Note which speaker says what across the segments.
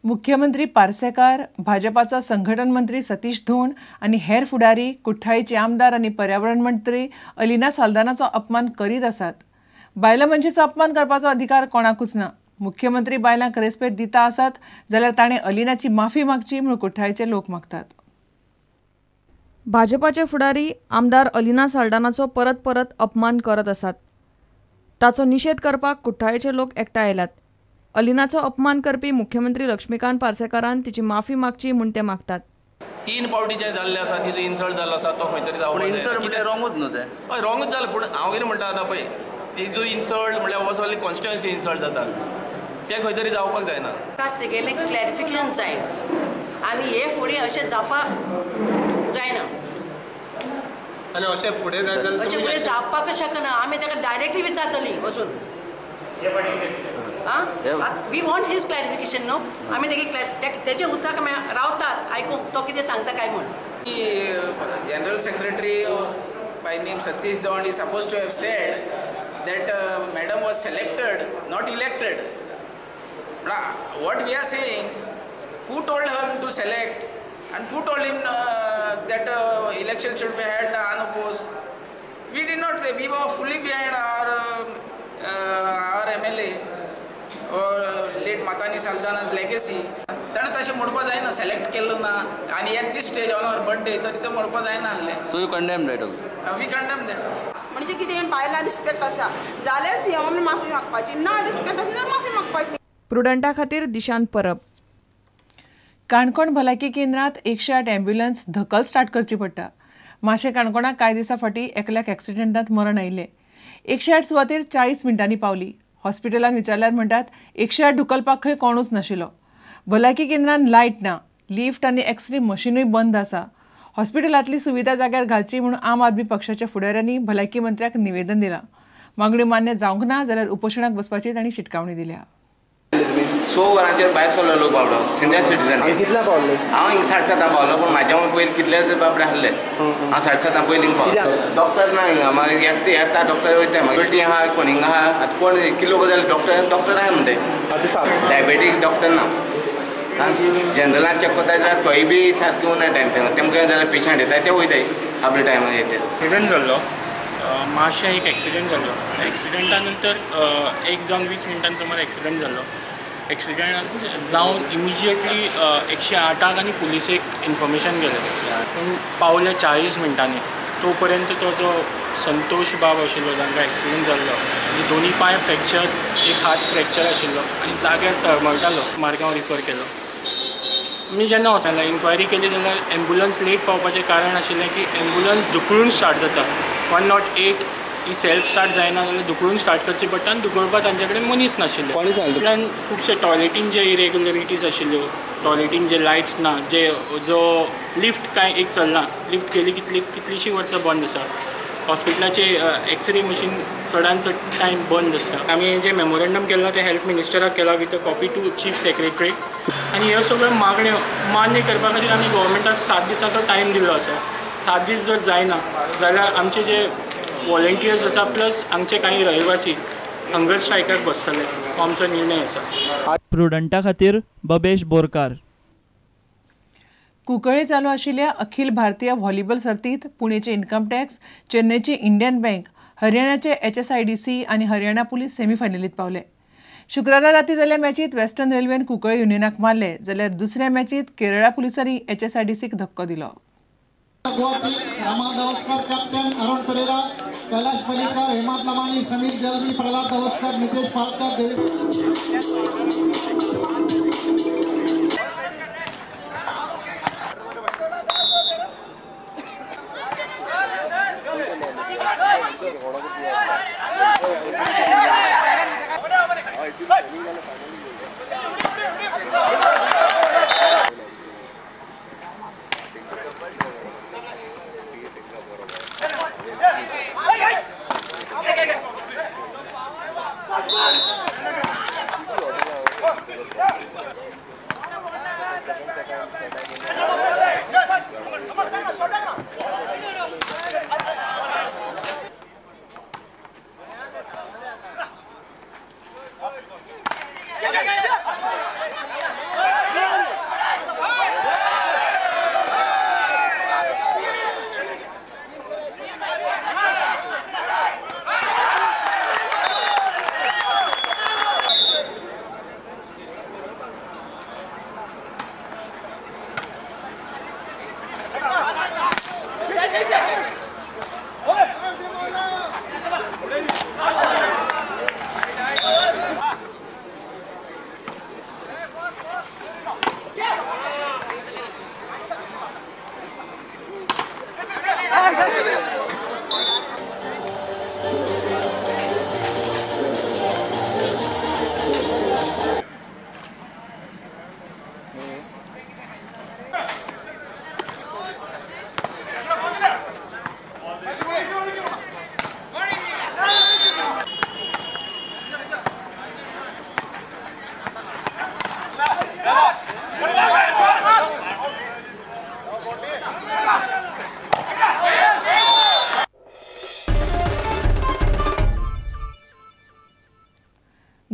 Speaker 1: मुख्यमंत्री पार्सेकार, भाजपाचा संघटन मंत्री सतीश धोंड आणि हेर फुडारी कुठ्ठाळीचे आमदार आणि पर्यावरण मंत्री अलिना साल्दानाचो अपमान करीत आसात. बायलां मनशेचो अपमान करपाचो अधिकार कोणाकूच ना. मुख्यमंत्री बायलांक रेस्पेद दिता आसात जाल्यार ताणें अलिनाची माफी मागची म्हूण कुठ्ठाळीचे लोक मागतात.
Speaker 2: भाजपाचे फुडारी आमदार अलिना साल्दानाचो परत परत अपमान करत आसात. ताचो निषेध करपाक कुठ्ठाळीचे लोक एकठांय आयल्यात. अलिनाचो अपमान करपी मुख्यमंत्री लक्ष्मीकांत पार्सेकारान तिची माफी मागची म्हूण ते मागतात.
Speaker 3: 3 फावटी जे जाल्ले आसा तिजो इन्सल्ट जाल्लो आसा तो खंय तरी जावपाक जाय. इन्सल्ट म्हणजे रॉंगूच न्हू तें. हय रॉंगूच जालें, पूण हांव कितें म्हणटा आतां पळय तिजो इन्सल्ट म्हणल्यार हो सगळी कॉन्स्टिट्युएन्सी इन्सल्ट जाता तें खंय तरी जावपाक जायना.
Speaker 4: तेगेलें क्लॅरिफिकेशन जाय आनी हे फुडें अशें जावपाक जायना.
Speaker 5: आनी अशें फुडें
Speaker 4: जावपाक शकना. आमी ताका डायरेक्टली विचारतलीं वचून. We want his clarification no. आमी तेचे उतराक रावतात आयकूंक तो कितें सांगता काय म्हूण.
Speaker 6: General secretary by name Satish Dhond is supposed to have said that madam was selected, not elected. What we are saying, who told him to select and who told him that election should be held unopposed? We did not say. We were fully behind our MLA or late Matani Saldana's legacy. ताणें तशें म्हणपाक जायना, select केल्लो ना आनी at this stage on our birthday तरी तें म्हणपाक जायना आसलें.
Speaker 3: So you condemn that
Speaker 6: we condemn that.
Speaker 7: म्हणजे कितें बायलां रिस्पेक्ट आसा जाल्यार सीएम माफी मागपाची, ना रिस्पेक्ट आसा जाल्यार माफी मागपाची.
Speaker 2: प्रुडंटा खातीर दिशांत परब.
Speaker 1: काणकोण भलायकी केंद्रांत 108 अँब्युलन्स धकल स्टार्ट करची पडटा. माशे काणकोणाक कांय दिसा फाटीं एकल्याक एक्सिडेंटांत मरण आयिल्लें. 108 सुवातेर 40 मिनटांनी पावली. हॉस्पिटलांत विचारल्यार म्हणटात 108 ढुकलपाक खंय कोणूच नाशिल्लो. भलायकी केंद्रांत लायट ना, लिफ्ट आनी एक्सरे मशिनूय बंद आसा. हॉस्पिटलांतली सुविधा जाग्यार घालची म्हूण आम आदमी पक्षाच्या फुडाऱ्यांनी भलायकी मंत्र्याक निवेदन दिलां. मागणी मान्य जावंक ना जाल्यार उपोशणाक बसपाची तांणी शिटकावणी दिल्या.
Speaker 8: 100 वरांचेर भायर सरलो लोक बाबडो सिनियर सिटीजन. कितल्या पावलो? हांव हिंग 7:30 पावलो, पूण म्हाज्या पयलीं कितलेच बाबडे आहले. हांव 7:30 पयलीं पावलो. डॉक्टर ना हिंगा, मागीर येता डॉक्टर वयता, मागीर टी आहा कोण हिंगा आहा. आतां कोण किलो गजाल डॉक्टर आहा म्हणटे. डायबेटीक डॉक्टर ना. जनरलान चेक कोत्ताय जाल्यार तोय बी सारकी उरना टायम तेमकां जाल्यार पेशंट येताय ते वयताय आपल्या टायमार येते.
Speaker 9: एक्सिडेंट जाल्लो, मातशें एक एक्सिडेंट जाल्लो. एक्सिडेंटा नंतर 1 जावन 20 मिनटां समोर एक्सिडेंट जाल्लो. एक्सिडेंट जावन इमिजिएटली 108 आनी पुलिसेक इन्फॉर्मेशन केलें. पूण पावले 40 मिनटांनी. तो पर्यंत तो जो संतोष बाब आशिल्लो जांकां एक्सिडेंट जाल्लो आनी दोनी पांय फ्रॅक्चर, एक हात फ्रॅक्चर आशिल्लो आनी जाग्यार तळमळटालो. मार्गांव रिफर केलो. मी जेन्ना वचना इन्क्वायरी केली जाल्यार एम्बुलन्स लेट पावपाचें कारण आशिल्लें की एम्बुलन्स दुखळून स्टार्ट जाता. 108 ही सेल्फ स्टार्ट जायना जाल्यार दुखळून स्टार्ट करची पडटा आनी दुखोवपाक तांचे कडेन मनीस नाशिल्ले. कारण खुबशे टॉयलेटीन जे इरेग्युलरिटीज आशिल्ल्यो, टॉयलेटीन जे लायट्स ना, जो लिफ्ट कांय एक चलना. लिफ्ट गेली कितलीशीं वर्सां बंद आसा. हॉस्पिटलाचे एक्सरे मशीन चडांत चड टायम बंद आसता. आमी जे मेमोरेंडम केला ते हेल्थ मिनिस्टराक केला with a copy to chief secretary. आनी ह्यो सगळ्यो मागण्यो मान्य करपा खातीर आमी गोवोरमेंटाक 7 दिसांचो टायम दिल्लो आसा. 7 दीस जर जायना जाल्यार आमचे जे वॉलंटियर्स आसा प्लस आमचे काही रहिवासी हंगर स्ट्रायकाक बसतले. हो आमचो निर्णय आसा.
Speaker 10: प्रुडंटा खातीर बबेश बोरकार.
Speaker 1: कुंकळे चालू आशिल्ल्या अखिल भारतीय व्हॉलीबॉल सर्तींत पुणेचे इन्कम टॅक्स, चेन्नयचे इंडियन बँक, हरियाणाचे HSIDC आनी हरियाणा पुलीस सेमीफायनलींत पावले. शुक्रारा राती जाल्ल्या मॅचींत वेस्टर्न रेल्वेन कुंकळे युनियनाक मारले जाल्यार दुसऱ्या मॅचींत केरळा पुलिसांनी HSIDCक धक्को दिलो.
Speaker 11: Captain Arun Pereira, Kailash Palikar, Hemant Lamani, Samir Jalmi, Prahlad Dawaskar, Nitesh Palkar,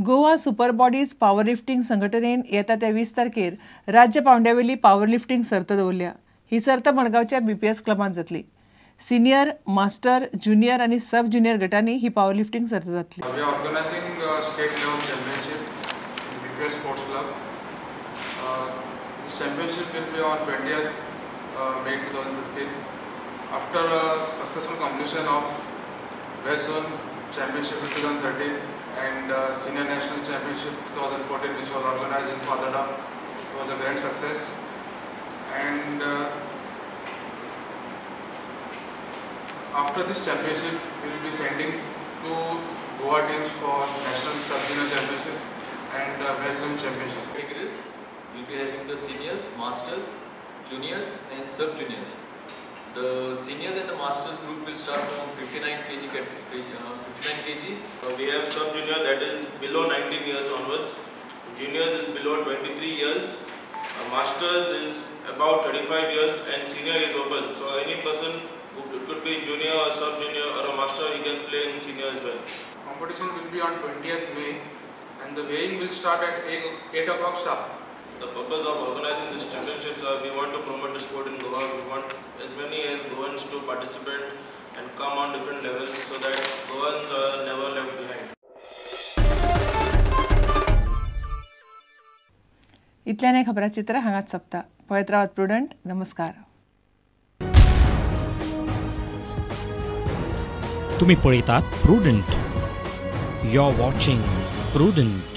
Speaker 1: Goa super bodies power lifting संघटनेन येता त्या 20 तारखेर राज्य पांवड्यावेली पॉवर लिफ्टिंग सर्त दवरल्या. ही सर्त मडगांवच्या BPS क्लबांत जातली. सिनियर, मास्टर, ज्युनियर आणि सब ज्युनियर गटांनी ही पॉवर लिफ्टिंग सर्त जातली.
Speaker 12: We are organizing state level championship in BPS Sports Club. This championship will be on 20th May 2015. After successful completion of West Zone Championship in 2013 and Senior National Championship 2014, which was organized in Fatherda, it was a grand success. And after this championship, we will be sending two Goa teams for National Sub-Junior Championship and West Zone Championship.
Speaker 13: Categories will be having the seniors, masters, juniors and sub-juniors. The seniors and the masters group will start from 59 kg. We have sub-junior that is below 19 years onwards. Juniors is below 23 years. Masters is about 35 years and senior is open. So any person who could be junior or sub-junior or a master, he can play in senior as well.
Speaker 12: Competition will be on 20th May and the weighing will start at 8 o'clock sharp.
Speaker 13: The purpose of organizing these championships are we want to promote the sport in Goa. We want as many as Goans to participate and come on different levels so that Goans are never left behind.
Speaker 1: इतल्यान हे खबराचित्र हांगाच सोंपता. पळयत Rawat prudent. नमस्कार.
Speaker 14: तुम्ही पळयतात Prudent. You are watching prudent.